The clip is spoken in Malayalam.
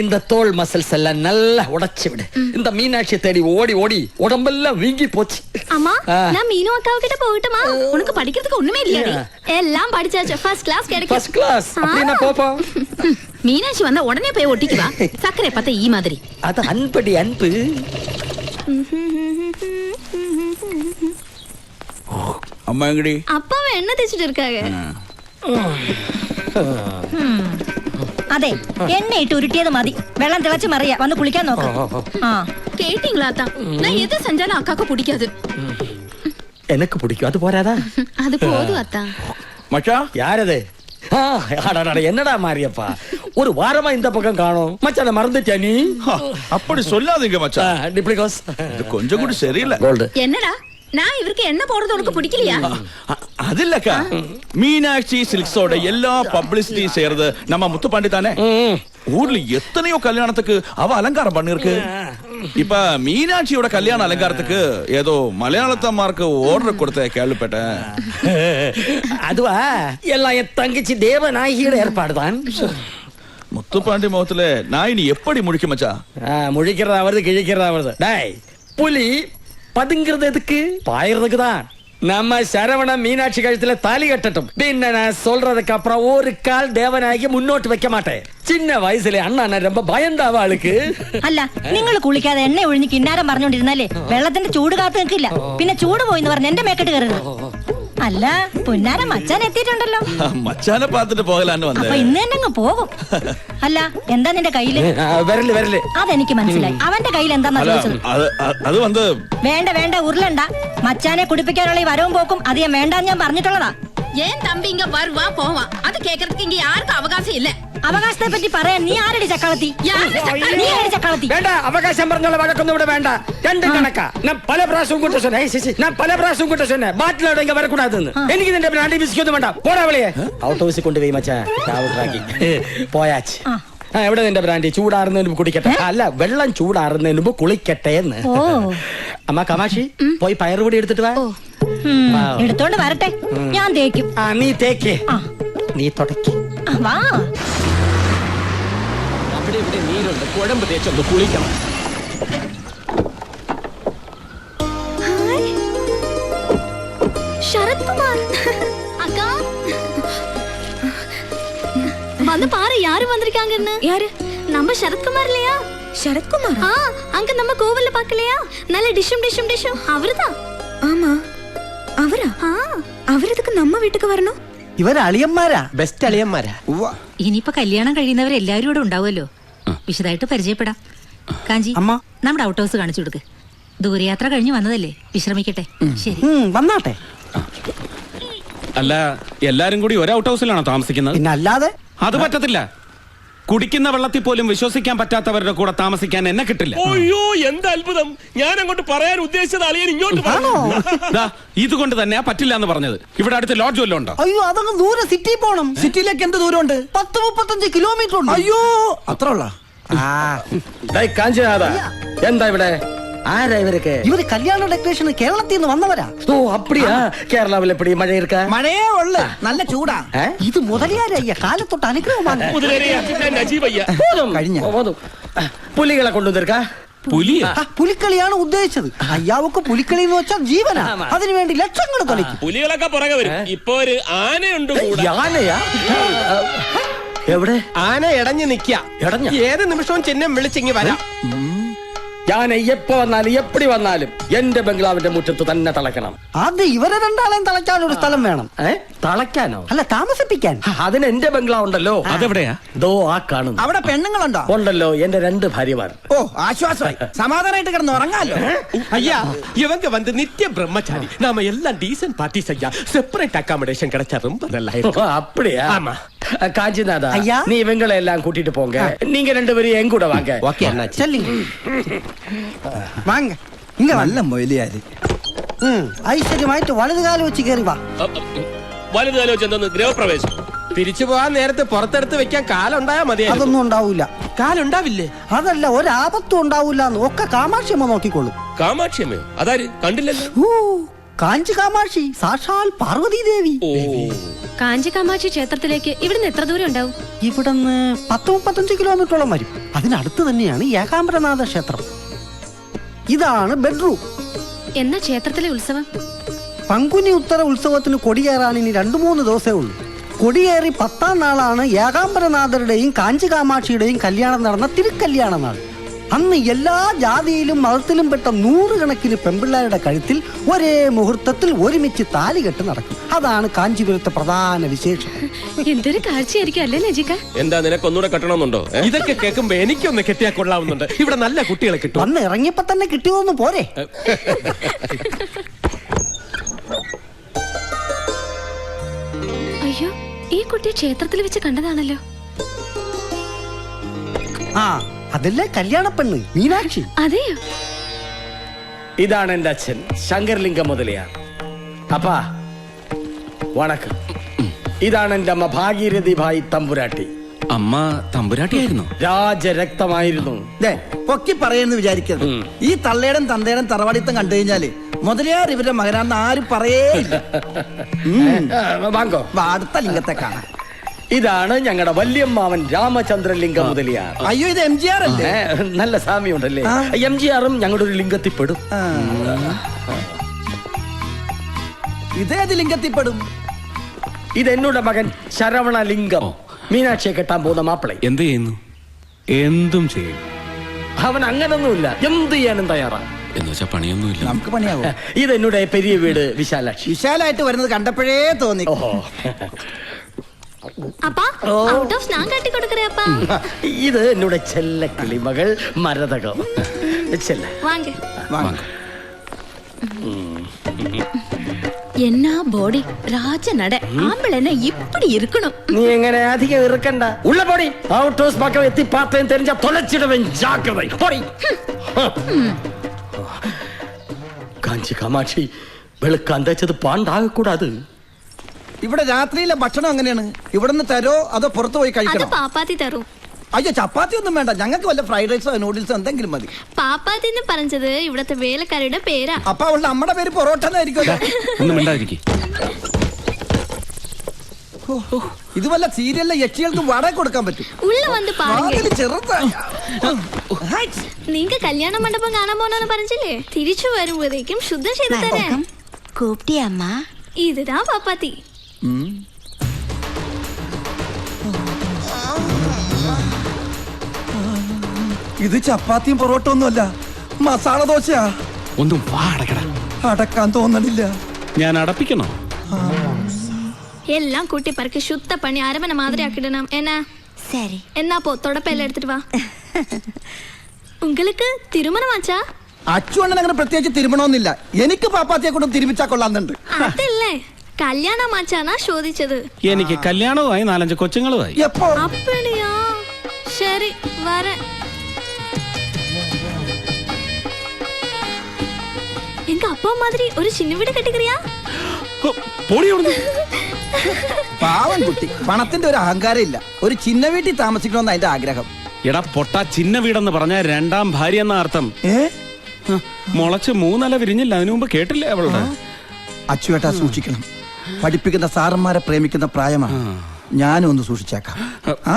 இந்த தோல் மசில்ஸ் எல்லாம் நல்லா உடைச்சு விடு. இந்த மீனாட்சியை தேடி ஓடி ஓடி உடம்பெல்லாம் வீங்கி போச்சு. அம்மா, நான் மீனு அக்காவு கிட்ட போகட்டுமா? உனக்கு படிக்கிறதுக்கு ஒண்ணுமே இல்லையாடி? எல்லாம் படிச்சாச்சு. ஃபர்ஸ்ட் கிளாஸ் கிடைக்கும். ஃபர்ஸ்ட் கிளாஸ் அப்படினா போப்போம். மீனாட்சி வந்தா உடனே போய் ஒட்டிக்குவா. சக்கரை பார்த்தா ஈ மாதிரி. அது அன்படி அன்பு. அம்மா எங்கடி? அப்பாவை என்ன தேய்ச்சிட்டு இருக்காங்க? അതെ എണ്ണയിട്ട് ഉരുട്ടിയത് മതി. വെള്ളം തിളച്ച് മറിയ വന്ന് കുളിക്കാൻ നോക്കാം. கேட்டீங்களா அத்தா? நான் எது செஞ்சாலும் அக்காக்கு பிடிக்காது. எனக்கு பிடிக்கும். அது போறாதா? அது போதும் அத்தா. மச்சா யாரது? என்னடா மாரியப்பா, ஒரு வாரமா இந்த பக்கம் காணோம். மச்சான மறந்துட்டியா நீ? அப்படி சொல்லாதீங்க மச்சான். டிப்ளிகோஸ் இது கொஞ்சம் கூட சரியில்லை. கோல்டு என்னடா நான் இவருக்கு என்ன போடுறது உனக்கு பிடிக்கலையா? அது இல்லக்கா, மீனாட்சி சில்க்ஸோட எல்லா பப்ளிசிட்டி செய்யறது நம்ம முத்துப்பாண்டி தானே. ஊர்ல எத்தனையோ கல்யாணத்துக்கு அவ அலங்காரம் பண்ணிருக்கு. இப்ப மீனாட்சியோட கல்யாண அலங்காரத்துக்கு ஏதோ மலையாளத்தம்மாருக்கு ஆர்டர் கொடுத்த கேள்விப்பட்டேன். அதுவா எல்லாம் என் தங்கச்சி தேவநாயகியோட ஏற்பாடுதான். முத்துப்பாண்டி முகத்துல நான் இனி எப்படி முழிக்க மச்சா? முழிக்கிறதா வருது, கிழிக்கிறதா வருது. டேய் புலி பதுங்கிறது எதுக்கு? பாயறதுக்கு தான். நம்ம சரவண மீனாட்சி கழுத்துல தாலி கட்டட்டும். பின்ன நான் சொல்றதுக்கு அப்புறம் ஒரு கால் தேவநாயகி முன்னோட்டு வைக்க மாட்டேன். சின்ன വയസ്സിലെ അണ്ണ ரொம்ப பயந்தாവ ആൾക്ക്. അല്ല, നിങ്ങൾ കുളിക്കാതെ എണ്ണ ഒഴിഞ്ഞ് കിന്നാരം പറഞ്ഞോണ്ടിരുന്നാലേ വെള്ളത്തിന്റെ ചൂട് കാത്തു നിൽക്കില്ല. പിന്നെ ചൂട് പോയിന്ന് പറഞ്ഞ് എന്റെ മേക്കെട്ട് കയറരുത്. അല്ല, പൊന്നാര മച്ചാൻ എത്തിയിട്ടുണ്ടല്ലോ. മച്ചാനെ പാത്തിട്ട് പോകലാന്ന് വന്നേ. അപ്പൊ ഇന്ന് തന്നെ അങ്ങ് പോകും. അല്ല, എന്താ നിന്റെ കയ്യില്? വരല്. അതെനിക്ക് മനസ്സിലായി. അവന്റെ കയ്യിൽ എന്താന്നാ ചോദിച്ചത്? അത് വന്ന് വേണ്ട ഉരുളണ്ട. മച്ചാനെ കുടിപ്പിക്കാനുള്ള ഈ വരവും പോക്കും അധികം വേണ്ടാന്ന് ഞാൻ പറഞ്ഞിട്ടുള്ളതാ. ஏன் தம்பி இங்க வருவா போவா? அது கேக்குறதுக்கு இங்க யாருக்கும் அவகாசம் இல்ல. അവകാശത്തെ പറ്റി പറയാൻ നീ ആരടി ചക്കളത്തി? നീ ആരടി ചക്കളത്തി? വേണ്ട, അവകാശം പറഞ്ഞുള്ള വഴക്കൊന്നും ഇവിടെ വേണ്ട. രണ്ട് കണക്കാ. ഞാൻ പല പ്രാവശ്യവും കൂട്ട சொன்னேன் ബാറ്റിലോட ഇങ്ങ വരക്കൂടാതെന്ന്. എനിക്ക് നിന്റെ ബ്രാൻഡി ബിസ്ക്കൊന്നും വേണ്ട. പോടാ വിളിയെ. ഔട്ട് ഹൗസിൽ കൊണ്ടുപോയി മച്ചാ ചാവുട്ടാക്കി പോയാച്ച്. എവിടെ നിന്റെ ബ്രാൻഡി? ചൂടാറുന്നതിന് കുടിക്കട്ടെ. അല്ല, വെള്ളം ചൂടാറുന്നതിന് മുമ്പ് കുളിക്കട്ടെ എന്ന്. അമ്മ കമാഷി പോയി പയറുപൊടി എടുത്തിട്ട് വാ. എടുത്തോണ്ട് വരട്ടെ, ഞാൻ തേക്കും. നീ തേക്ക്, നീ തുടക്കി. വാ. അവിടെ ഇവിടെ നീരുണ്ട്, കുഴമ്പ് തേച്ചൊന്ന് കുളിക്കണം. ശരത് കുമാർ அக்கா வந்து பாரு யாரு வந்திருக்காங்கன்னு. யாரு? நம்ம சரத்குமார் இல்லையா? சரத்குமார்? அங்க நம்ம கோவில்ல பார்க்கலையா? நல்ல டிஷம் அவர்தான். ஆமா, അവരാ? അവരതൊക്കെ നമ്മ വീട്ടിക്ക് വരണോ? ഇവര് അളിയന്മാരാ, ബെസ്റ്റ് അളിയന്മാരാ. ഇനിയിപ്പോ കല്യാണം കഴിയുന്നവരെല്ലാവരും ഇവിടെ ഉണ്ടാവുമല്ലോ. വിശദമായിട്ട് പരിചയപ്പെടാം. കാഞ്ചി, നമ്മുടെ ഔട്ട് ഹൗസ് കാണിച്ചു കൊടുക്ക്. ദൂരയാത്ര കഴിഞ്ഞു വന്നതല്ലേ, വിശ്രമിക്കട്ടെ. ശരി, വന്നാട്ടെ. അല്ല, എല്ലാരും കൂടി ഒരു ഔട്ട് ഹൗസിലാണോ താമസിക്കുന്നത്? പിന്നെ അല്ലാതെ. അത് പറ്റത്തില്ല. കുടിക്കുന്ന വെള്ളത്തിൽ പോലും വിശ്വസിക്കാൻ പറ്റാത്തവരുടെ കൂടെ താമസിക്കാൻ എന്നെ കിട്ടില്ല. അയ്യോ, എന്ത് അത്ഭുതം! ഞാൻ അങ്ങോട്ട് പറയാൻ ഉദ്ദേശിച്ചത് അളിയൻ ഇങ്ങോട്ട് ഇതുകൊണ്ട് തന്നെയാ പറ്റില്ല എന്ന് പറഞ്ഞത്. ഇവിടെ അടുത്ത് ലോഡ്ജ് വല്ലതും ഉണ്ടോ? അയ്യോ, അതങ്ങ് ദൂരെ സിറ്റി പോണം. സിറ്റിയിലേക്ക് എന്ത് ദൂരമുണ്ട്? 10-35 കിലോമീറ്റർ ഉണ്ട്. അയ്യോ, അത്ര ഉള്ള. എന്താ ഇവിടെ? ആരാ ഇവരൊക്കെ? ഇവര് കല്യാണ ഡെക്കറേഷൻ കേരളത്തിൽ നിന്ന് വന്നവരാ. ഓ, അപ്പടിയാ? കേരളാവിൽ എപ്പടി മഴ ഇരിക്ക? മഴയേ ഉള്ളു, നല്ല ചൂടാ. ഇത് മുതലിയാരയ്യ കാലത്തൊട്ട് അനുഗ്രഹമാണ്. കഴിഞ്ഞ പുലികളെ കൊണ്ടുവന്നിരിക്ക. പുലിക്കളിയാണ് ഉദ്ദേശിച്ചത്. അയ്യാവക്ക് പുലിക്കളി എന്ന് വെച്ചാൽ ജീവനാ. അതിനുവേണ്ടി ലക്ഷങ്ങൾ കളിക്കും. പുലികളൊക്കെ പുറകെ വരും. ഇപ്പൊ ഒരു ആനയുണ്ട്. ആനയാ? എവിടെ? ആന ഇടഞ്ഞു നിക്ക. ഏത് നിമിഷവും ചിഹ്നം വിളിച്ചിങ്ങി വരാം. ഞാൻ എപ്പോ വന്നാലും എപ്പടി വന്നാലും എന്റെ ബംഗ്ലാവിന്റെ മുറ്റത്ത് തന്നെ തളയ്ക്കണം. അത് ഇവരെ രണ്ടാളെയും തളയ്ക്കാൻ ഒരു സ്ഥലം വേണം. തളയ്ക്കാനോ? അല്ല, താമസിപ്പിക്കാൻ. അതിന് എന്റെ ബംഗ്ലാവ് ഉണ്ടല്ലോ. അതെവിടെയാ? ദോ ആ കാണുന്നു. അവിടെ പെണ്ണുങ്ങളുണ്ടോ? ഉണ്ടല്ലോ, എന്റെ 2 ഭാര്യമാർ. ഓ, ആശ്വാസമായി. സമാധാനമായിട്ട് കിടന്ന് ഉറങ്ങാലോ. ஐயா, இவங்க வந்து நித்திய பிரம்மச்சாரி. நாம எல்லாம் டீசன்ட் பார்ட்டிஸ் ஐயா. செப்பரேட் அகாமடேஷன் கிடைச்சா ரொம்ப நல்லா இருக்கும். அப்படியா? ஆமா. காஞ்சிநாதா, ஐயா, நீ இவங்களை எல்லாம் கூட்டிட்டு போங்க. நீங்க 2 பேரும் என் கூட வாங்க. ஓகே அண்ணாச்சி. ചെല്ലിങ് വാങ്ങ. ഇങ്ങ നല്ല മൊയിലിയാര്. ഐശ്വര്യമായിട്ട് വലതുകാലം വെച്ച് കയറി വാ. വലുതാലോ ചെന്നു ഗൃഹപ്രവേശം. തിരിച്ചു പോകാൻ നേരത്തെ പുറത്തെടുത്ത് വെക്കാൻ കാലുണ്ടായാ മതി. അതൊന്നും ഉണ്ടാവൂല. കാലുണ്ടാവില്ലേ? അതല്ല, ഒരാപത്തും ഉണ്ടാവൂല. ഒക്കെ കാമാക്ഷിയമ്മ നോക്കിക്കോളൂ. കാഞ്ചി കാമാക്ഷി ക്ഷേത്രത്തിലേക്ക് ഇവിടുന്ന് എത്ര ദൂരം ഉണ്ടാവും? ഇവിടുന്ന് 10-35 കിലോമീറ്ററോളം വരും. അതിനടുത്ത് തന്നെയാണ് ഏകാംബരനാഥ ക്ഷേത്രം. ഇതാണ് ബെഡ്റൂം. എന്നാ ക്ഷേത്രത്തിലെ ഉത്സവം? പങ്കുനി ഉത്തര ഉത്സവത്തിന് കൊടിയേറാൻ ഇനി 2-3 ദിവസമേ ഉള്ളൂ. കൊടിയേറി 10ാം നാളാണ് ഏകാംബരനാഥരുടെയും കാഞ്ചി കാമാക്ഷിയുടെയും കല്യാണം നടന്ന തിരുക്കല്യാണ നാൾ. അന്ന് എല്ലാ ജാതിയിലും മതത്തിലും പെട്ട 100 കണക്കിന് പെൺപിള്ളേരുടെ കഴുത്തിൽ ഒരേ മുഹൂർത്തത്തിൽ ഒരുമിച്ച് താലികെട്ട് നടക്കും. അതാണ് കാഞ്ചീപുരത്തെ പ്രധാന വിശേഷം. എന്തൊരു കാഴ്ചയായിരിക്കും അല്ലേ നജിക? എന്താ നിനക്ക് ഒന്നുകൂടെ കെട്ടണമെന്നുണ്ടോ? ഇതൊക്കെ കേൾക്കുമ്പോ എനിക്കൊന്ന് കെട്ടിയാ കൊള്ളാവുന്നുണ്ട്. ഇവിടെ നല്ല കുട്ടികളെ കിട്ടും. വന്ന് ഇറങ്ങിയപ്പോ തന്നെ കിട്ടിയതൊന്നും പോരെ. അയ്യോ, ഈ കുട്ടി ക്ഷേത്രത്തിൽ വെച്ച് കണ്ടതാണല്ലോ. ആ, അതല്ലേ കല്യാണ പെണ്ണ് മീനാക്ഷി. അതെയോ? ഇതാണ് എന്റെ അച്ഛൻ ശങ്കർലിംഗം മുതലിയാർ. അപ്പാ വണക്കം. ഇതാണ് എന്റെ അമ്മ ഭാഗീരഥി ഭായി തമ്പുരാട്ടി. അമ്മ തമ്പുരാട്ടിയായിരുന്നു. രാജരക്തമായിരുന്നു. പൊക്കി പറയുന്നു വിചാരിക്കരുത്. ഈ തള്ളേടം തന്തേടം തറവാടിത്തം കണ്ടു കഴിഞ്ഞാല് മുതലയാർ ഇവരുടെ മകനാന്ന് ആരും പറയേ ഇല്ല. വാങ്ങോ, അടുത്ത ലിംഗത്തെ കാണാം. ഇതാണ് ഞങ്ങളുടെ വല്യമ്മാവൻ രാമചന്ദ്രലിംഗം മുതലിയാർ. അയ്യോ, ഇത് MGR അല്ലേ? നല്ല സാമ്യമുണ്ടല്ലേ? MGRും ഞങ്ങളുടെ ഒരു ലിംഗത്തിൽപ്പെടും. ഇതേത് ലിംഗത്തിൽപ്പെടും? ഇതെന്നോട് മകൻ ശരവണലിംഗം, മീനാക്ഷിയെ കെട്ടാൻ പോകുന്ന മാപ്പിള. എന്ത് ചെയ്യുന്നു? എന്തും ചെയ്യും. അവൻ അങ്ങനൊന്നുമില്ല, എന്ത് ചെയ്യാനും തയ്യാറാണ്. എന്ന് വെച്ചാ പണിയൊന്നുമില്ല. നമുക്ക് പണിയാവോ? ഇതെന്നോട് പെരിയ വീട് വിശാലാക്ഷി. വിശാലായിട്ട് വരുന്നത് കണ്ടപ്പോഴേ തോന്നി. ഓഹോ, അപ്പാ ഔട്ട് ഓഫ് സ്നാൻ കാട്ടി കൊടുക്കറേ അപ്പാ. ഇത് എന്നോട് ചെല്ല കിളിമകൾ മരതകം. ചെല്ല വാങ്ങ്. വാങ്ങ്. എന്നാ ബോഡി രാജനട ആമ്പിളെന്നെ ഇപ്പടി ഇരിക്കണം. നീ എങ്ങനെ അധികം ഇറുക്കണ്ട. ഉള്ള പൊടി ഔട്ട് ഹൗസ് പക്കം എത്തി പാത്തയും തെരഞ്ഞ തൊലച്ചിടവൻ ജാഗ്രത. പൊടി കാഞ്ചി കാമാക്ഷി വെളുക്കാൻ തേച്ചത് പാണ്ടാകക്കൂടാത്. ഇവിടെ രാത്രിയിലെ ഭക്ഷണം എങ്ങനെയാണ്? ഇവിടുന്ന് തരോ അതോ പുറത്തു പോയി അത് കഴിക്കണോ? പാപ്പാത്തി തരും. അയ്യോ, ചപ്പാത്തി ഒന്നും വേണ്ട. ഞങ്ങൾക്ക് വല്ല ഫ്രൈഡ് റൈസോ നൂഡിൽസോ എന്തെങ്കിലും മതി. പാപ്പാത്തി എന്ന് പറഞ്ഞത് ഇവിടത്തെ വേലക്കാരുടെ പേരാ. അപ്പൊ അവളുടെ അമ്മയുടെ പേര് പൊറോട്ട എന്നായിരിക്കുമല്ലോ. ഒന്നും മിണ്ടാതിരിക്കെ. ഇത് വല്ല സീരിയലിലെ യക്ഷികൾക്ക് വാടക കൊടുക്കാൻ പറ്റും. ഉള്ള വന്ന് പാരുங்க. വാതില് ചെറുതാ. നീങ്ക കല്യാണ മണ്ഡപം കാണാൻ പോണെന്ന് പറഞ്ഞില്ലേ? തിരിച്ചു വരുമ്പോഴേക്കും ശുദ്ധം ചെയ്തു തരാം. കൂപ്പിട്ടിയമ്മ. ഇതാ പാപ്പാത്തി. ഇത് ചപ്പാത്തിയും പൊറോട്ട ഒന്നുമല്ല, മസാല ദോശയാ. ഒന്നും വാ അടക്കട. അടക്കാൻ തോന്നണില്ല. ഞാൻ അടപ്പിക്കണോ? എല്ലാം കൂട്ടി പറക്കി ശുദ്ധ പണി അരമന മാതിരി ആക്കിടണം. എന്നാ சரி. എന്നാ പോ തുടപ്പെല്ലാം എടുത്തിട്ട് വാ. உங்களுக்கு തിരുമണമാച്ചാ? അച്ചുവണ്ണൻ അങ്ങനെ പ്രത്യേകിച്ച് തിരുമണമെന്നില്ല. എനിക്ക് പാപ്പാത്തിയെ കൊണ്ടും തിരുമിച്ചാ കൊള്ളാന്നുണ്ട്. അതല്ലേ കല്യാണമാച്ചാനാ ചോദിച്ചത്. എനിക്ക് കല്യാണവുമായി 4-5 കൊച്ചുങ്ങളുമായി. എപ്പോ? அப்படியா? ശരി வரேன். எங்க அப்பா மாதிரி ஒரு சின்ன வீடு கட்டிக்கிறியா? പാവൻ കുട്ടി, പണത്തിന്റെ ഒരു അഹങ്കാരം ഇല്ല. ഒരു ചിന്ന വീട്ടിൽ താമസിക്കണമെന്ന് അതിന്റെ ആഗ്രഹം. എടാ പൊട്ട, ചിന്ന വീടെന്ന് പറഞ്ഞ 2ാം ഭാര്യ എന്ന അർത്ഥം. മുളച്ച് 3 ഇല വിരിഞ്ഞില്ല. അതിനു മുമ്പ് കേട്ടില്ലേ അവളുടെ? അച്ചുവേട്ടാ സൂക്ഷിക്കണം. പഠിപ്പിക്കുന്ന സാറന്മാരെ പ്രേമിക്കുന്ന പ്രായമാണ്. ഞാനും ഒന്ന് സൂക്ഷിച്ചേക്കാം. ആ